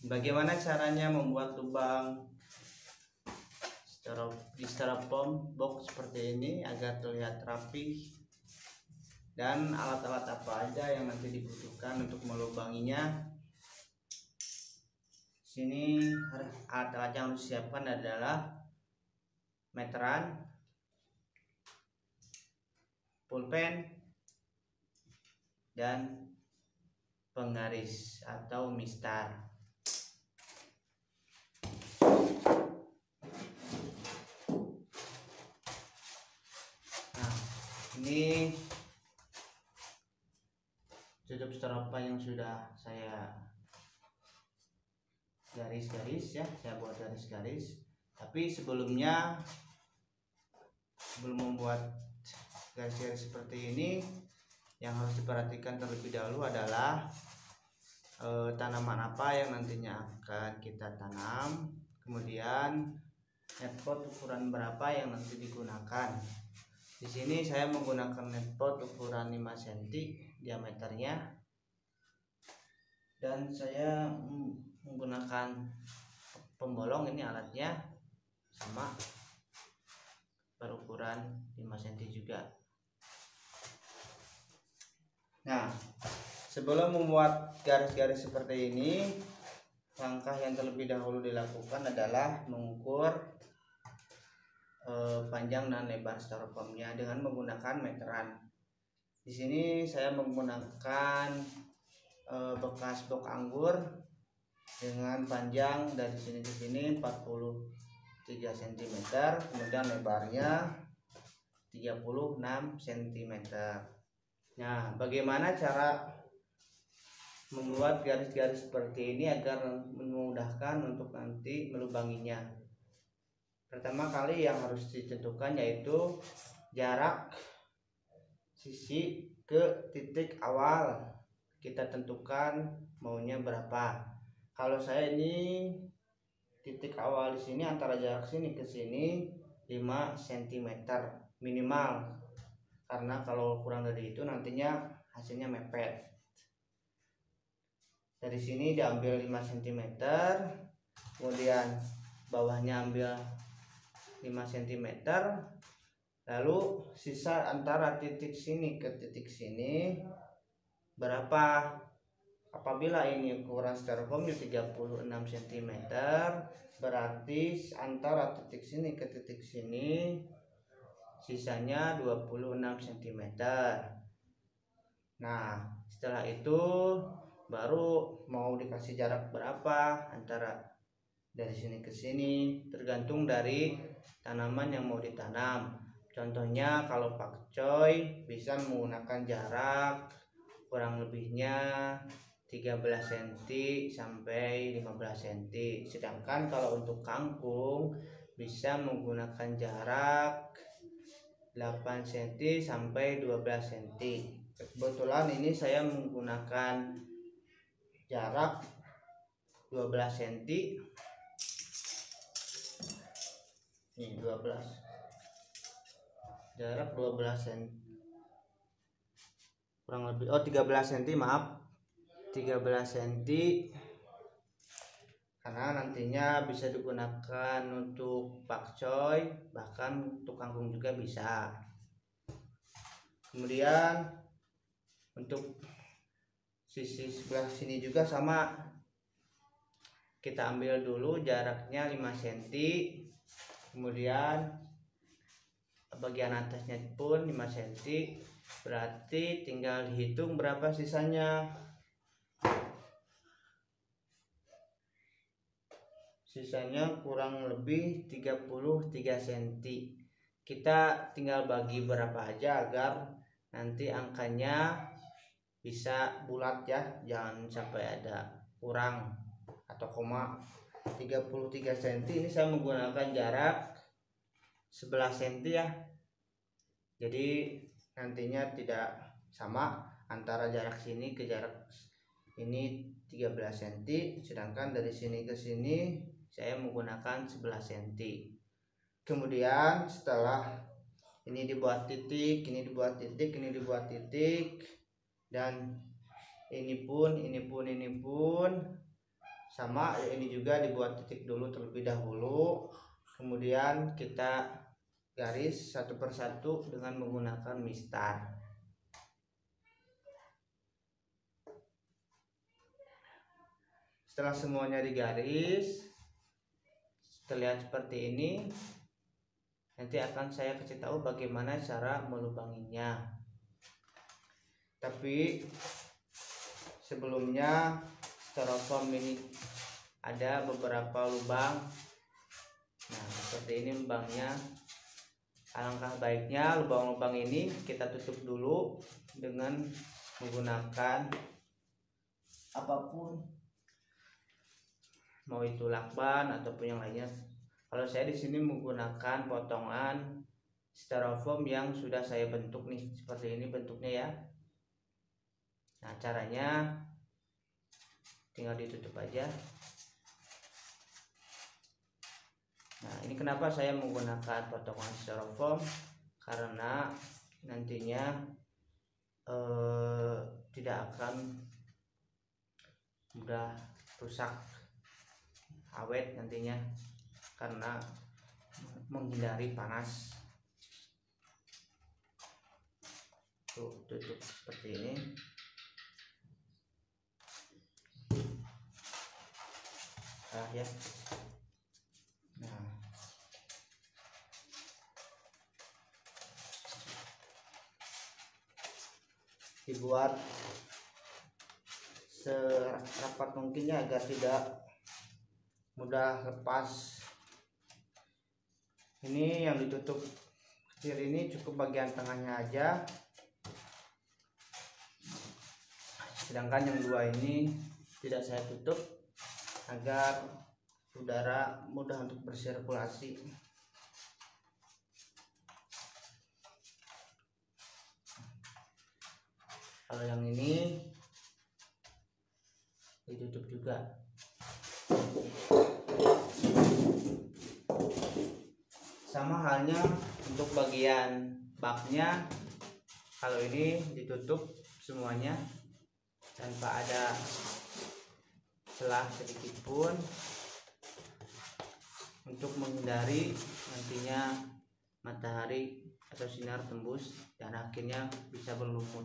Bagaimana caranya membuat lubang di styrofoam box seperti ini agar terlihat rapi, dan alat-alat apa aja yang nanti dibutuhkan untuk melubanginya. Sini alat-alat yang harus disiapkan adalah meteran, pulpen, dan penggaris atau mistar. Nah, ini tutup styrofoam yang sudah saya garis-garis ya, saya buat garis-garis. Tapi sebelum membuat garis-garis seperti ini, yang harus diperhatikan terlebih dahulu adalah tanaman apa yang nantinya akan kita tanam, kemudian netpot ukuran berapa yang nanti digunakan. Di sini saya menggunakan netpot ukuran 5 cm diameternya, dan saya menggunakan pembolong. Ini alatnya sama berukuran 5 cm juga. Nah, sebelum membuat garis-garis seperti ini, langkah yang terlebih dahulu dilakukan adalah mengukur panjang dan lebar styrofoamnya dengan menggunakan meteran. Di sini saya menggunakan bekas box anggur dengan panjang dari sini ke sini 43 cm, kemudian lebarnya 36 cm. Nah, bagaimana cara membuat garis-garis seperti ini agar memudahkan untuk nanti melubanginya? Pertama kali yang harus ditentukan yaitu jarak sisi ke titik awal. Kita tentukan maunya berapa. Kalau saya ini titik awal di sini antara jarak sini ke sini 5 cm minimal, karena kalau kurang dari itu nantinya hasilnya mepet. Dari sini diambil 5 cm, kemudian bawahnya ambil 5 cm, lalu sisa antara titik sini ke titik sini berapa. Apabila ini ukuran styrofoamnya 36 cm, berarti antara titik sini ke titik sini sisanya 26 cm. Nah, setelah itu baru mau dikasih jarak berapa antara dari sini ke sini, tergantung dari tanaman yang mau ditanam. Contohnya kalau pakcoy bisa menggunakan jarak kurang lebihnya 13 cm sampai 15 cm. Sedangkan kalau untuk kangkung bisa menggunakan jarak 8 cm sampai 12 cm. Kebetulan ini saya menggunakan jarak 12 cm. Ini 12. Jarak 12 cm. Kurang lebih 13 cm, maaf. 13 cm. Karena nantinya bisa digunakan untuk pakcoy, bahkan untuk kangkung juga bisa. Kemudian untuk sisi sebelah sini juga sama, kita ambil dulu jaraknya 5 cm, kemudian bagian atasnya pun 5 cm, berarti tinggal dihitung berapa sisanya. Sisanya kurang lebih 33 cm. Kita tinggal bagi berapa aja agar nanti angkanya bisa bulat ya, jangan sampai ada kurang atau koma. 33 cm ini saya menggunakan jarak 11 cm ya, jadi nantinya tidak sama antara jarak sini ke jarak ini 13 cm, sedangkan dari sini ke sini saya menggunakan 11 cm. Kemudian setelah ini dibuat titik, ini dibuat titik, ini dibuat titik, dan ini pun Sama ini juga dibuat titik dulu terlebih dahulu, kemudian kita garis satu persatu dengan menggunakan mistar. Setelah semuanya digaris terlihat seperti ini, nanti akan saya kasih tahu bagaimana cara melubanginya. Tapi sebelumnya styrofoam ini ada beberapa lubang. Nah, seperti ini lubangnya. Alangkah baiknya lubang-lubang ini kita tutup dulu dengan menggunakan apapun, mau itu lakban ataupun yang lainnya. Kalau saya di sini menggunakan potongan styrofoam yang sudah saya bentuk nih, seperti ini bentuknya ya. Nah, caranya tinggal ditutup aja. Nah, ini kenapa saya menggunakan potongan styrofoam, karena nantinya tidak akan mudah rusak, awet nantinya, karena menghindari panas. Tuh, tutup seperti ini. Ya. Nah, dibuat serapat mungkin ya, agar tidak mudah lepas. Ini yang ditutup kecil ini cukup bagian tengahnya aja, sedangkan yang dua ini tidak saya tutup agar udara mudah untuk bersirkulasi. Kalau yang ini ditutup juga. Sama halnya untuk bagian baknya, kalau ini ditutup semuanya tanpa ada celah sedikit pun, untuk menghindari nantinya matahari atau sinar tembus dan akhirnya bisa berlumut.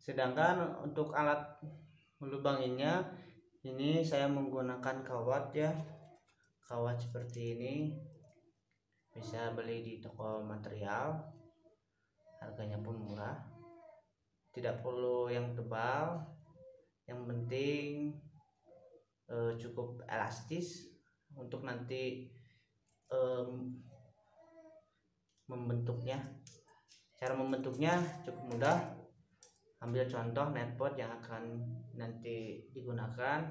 Sedangkan untuk alat melubanginya, ini saya menggunakan kawat ya. Kawat seperti ini bisa beli di toko material, harganya pun murah. Tidak perlu yang tebal, yang penting cukup elastis untuk nanti membentuknya. Cara membentuknya cukup mudah. Ambil contoh netpot yang akan nanti digunakan.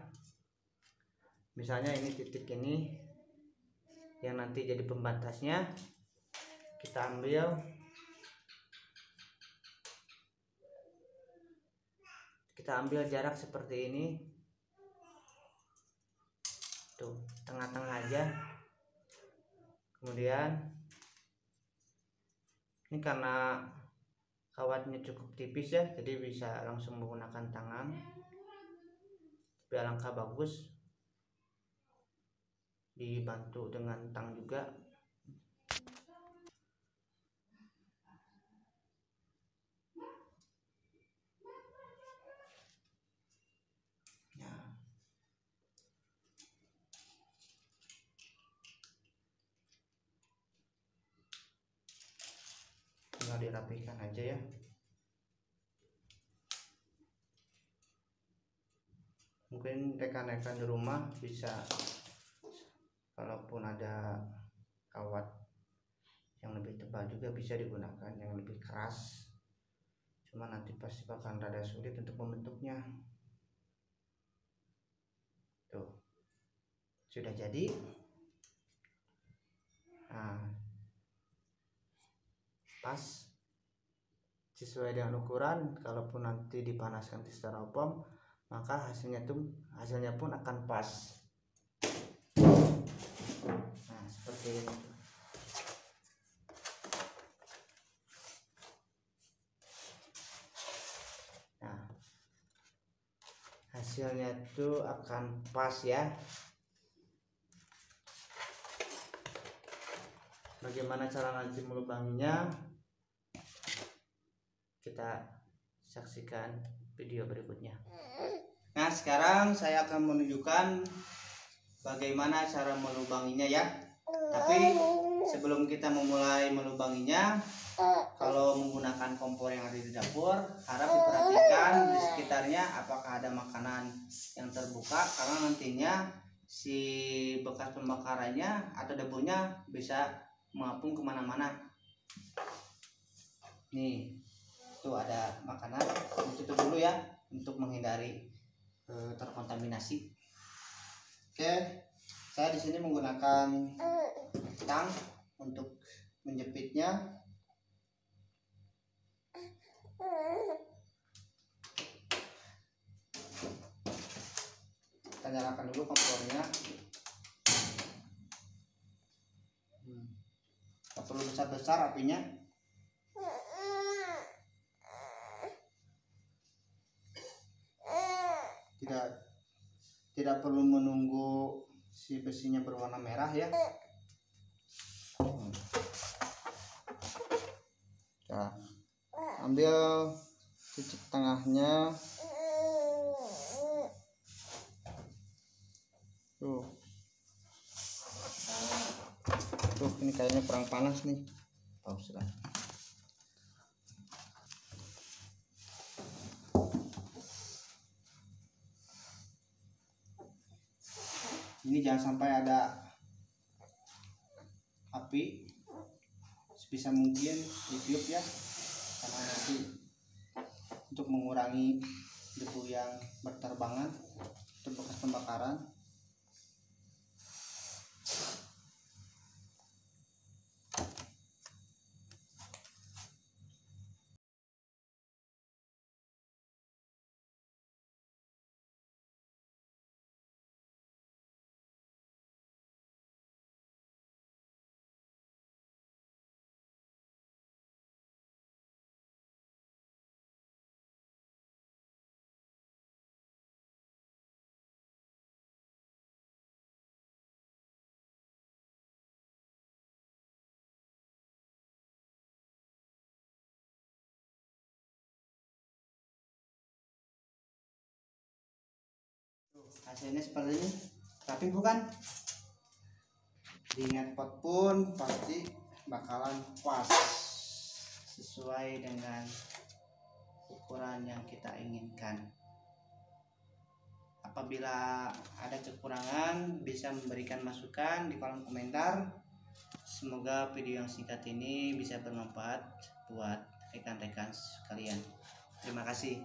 Misalnya ini titik ini yang nanti jadi pembatasnya, kita ambil, jarak seperti ini, tuh tengah-tengah aja. Kemudian ini karena kawatnya cukup tipis ya, jadi bisa langsung menggunakan tangan, tapi alangkah bagus dibantu dengan tang juga. Nah, tinggal dirapikan aja ya. Mungkin rekan-rekan di rumah bisa, kalaupun ada kawat yang lebih tebal juga bisa digunakan, yang lebih keras, cuma nanti pasti akan rada sulit untuk membentuknya. Tuh, sudah jadi. Nah, pas sesuai dengan ukuran. Kalaupun nanti dipanaskan di styrofoam, maka hasilnya pun akan pas. Nah, seperti ini. hasilnya tuh akan pas ya. Bagaimana cara nanti melubanginya, kita saksikan video berikutnya. Nah, sekarang saya akan menunjukkan bagaimana cara melubanginya ya. Tapi sebelum kita memulai melubanginya, kalau menggunakan kompor yang ada di dapur, harap diperhatikan di sekitarnya apakah ada makanan yang terbuka, karena nantinya si bekas pembakarannya atau debunya bisa mengapung kemana-mana. Nih, tuh ada makanan, ditutup dulu ya untuk menghindari terkontaminasi. Oke, saya di sini menggunakan tang untuk menjepitnya. Kita nyalakan dulu kompornya. Tak perlu besar-besar apinya. Tidak perlu menunggu si besinya berwarna merah ya. Nah, ambil titik tengahnya. Tuh ini kayaknya kurang panas nih. Oh sudah. Ini jangan sampai ada api, sebisa mungkin ditiup ya, karena nanti untuk mengurangi debu yang berterbangan untuk bekas pembakaran. Hasilnya seperti ini, tapi bukan diingat pot pun pasti bakalan pas sesuai dengan ukuran yang kita inginkan. Apabila ada kekurangan, bisa memberikan masukan di kolom komentar. Semoga video yang singkat ini bisa bermanfaat buat rekan-rekan sekalian. Terima kasih.